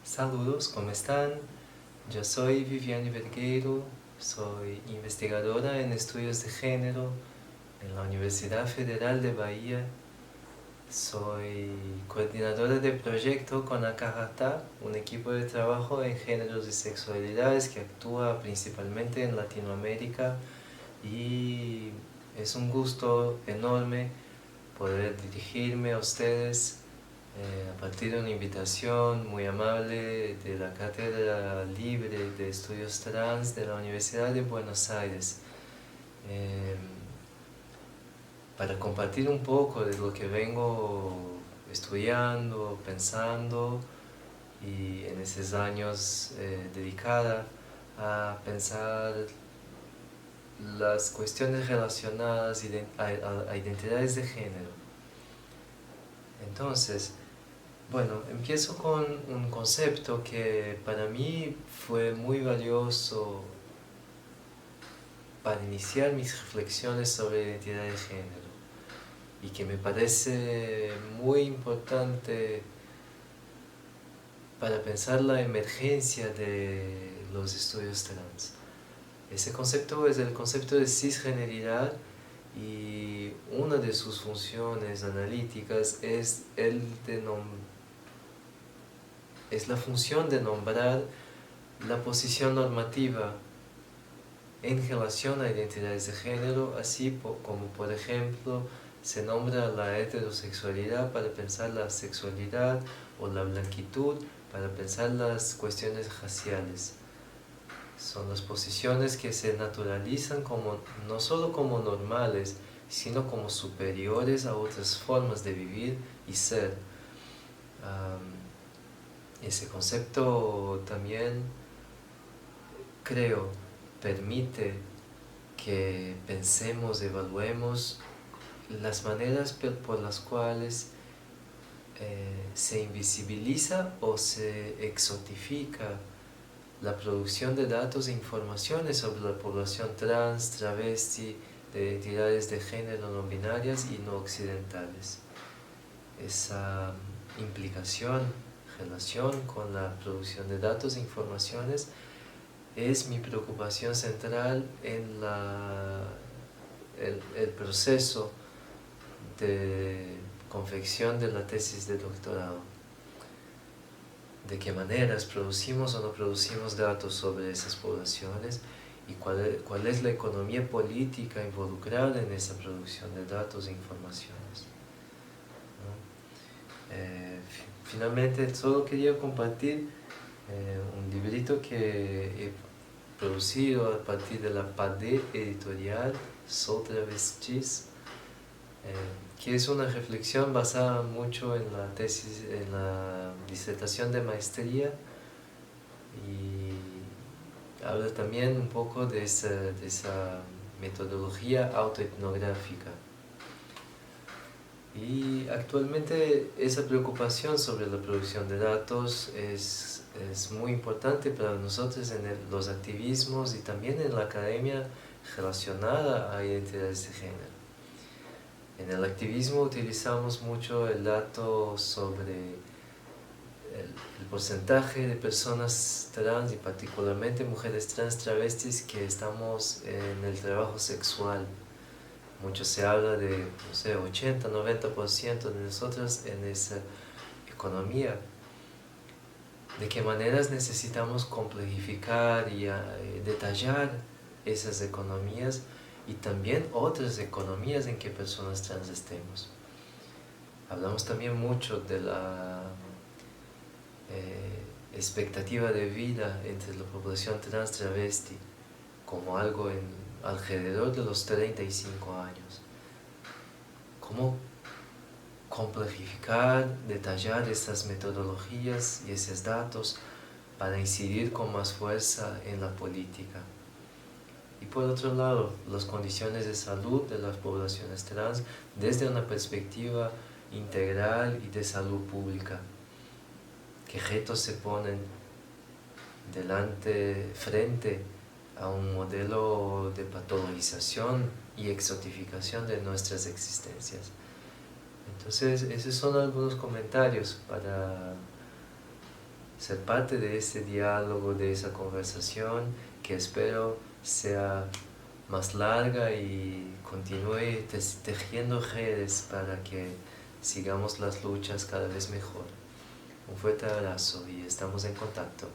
Saludos, ¿cómo están? Yo soy Viviane Vergueiro, soy investigadora en estudios de género en la Universidad Federal de Bahía. Soy coordinadora de proyecto con Acajatá, un equipo de trabajo en géneros y sexualidades que actúa principalmente en Latinoamérica, y es un gusto enorme poder dirigirme a ustedes a partir de una invitación muy amable de la Cátedra Libre de Estudios Trans de la Universidad de Buenos Aires, eh, para compartir un poco de lo que vengo estudiando, pensando, y en esos años dedicada a pensar las cuestiones relacionadas a identidades de género. Entonces, bueno, empiezo con un concepto que para mí fue muy valioso para iniciar mis reflexiones sobre identidad de género y que me parece muy importante para pensar la emergencia de los estudios trans. Ese concepto es el concepto de cisgeneridad, y una de sus funciones analíticas es la función de nombrar la posición normativa en relación a identidades de género, así como por ejemplo se nombra la heterosexualidad para pensar la sexualidad, o la blanquitud para pensar las cuestiones raciales. Son las posiciones que se naturalizan no solo como normales, sino como superiores a otras formas de vivir y ser. Ese concepto también, creo, permite que pensemos, evaluemos las maneras por las cuales se invisibiliza o se exotifica la producción de datos e informaciones sobre la población trans, travesti, de identidades de género no binarias y no occidentales. Esa implicación, relación con la producción de datos e informaciones es mi preocupación central en el proceso de confección de la tesis de doctorado. De qué maneras producimos o no producimos datos sobre esas poblaciones, y cuál es la economía política involucrada en esa producción de datos e informaciones, ¿no? Finalmente, solo quería compartir un librito que he producido a partir de la PADE editorial, Soul Travestis, que es una reflexión basada mucho en la tesis, en la disertación de maestría, y habla también un poco de esa metodología autoetnográfica. Y actualmente esa preocupación sobre la producción de datos es muy importante para nosotros en los activismos y también en la academia relacionada a identidades de género. En el activismo utilizamos mucho el dato sobre el porcentaje de personas trans, y particularmente mujeres trans travestis, que estamos en el trabajo sexual. Mucho se habla de, no sé, 80-90% de nosotros en esa economía. ¿De qué maneras necesitamos complejificar y detallar esas economías, y también otras economías en que personas trans estemos? Hablamos también mucho de la expectativa de vida entre la población trans travesti como algo alrededor de los 35 años. ¿Cómo complejificar, detallar esas metodologías y esos datos para incidir con más fuerza en la política? Y por otro lado, las condiciones de salud de las poblaciones trans desde una perspectiva integral y de salud pública. ¿Qué retos se ponen frente a un modelo de patologización y exotificación de nuestras existencias. Entonces, esos son algunos comentarios para ser parte de este diálogo, de esa conversación, que espero sea más larga y continúe tejiendo redes para que sigamos las luchas cada vez mejor. Un fuerte abrazo y estamos en contacto.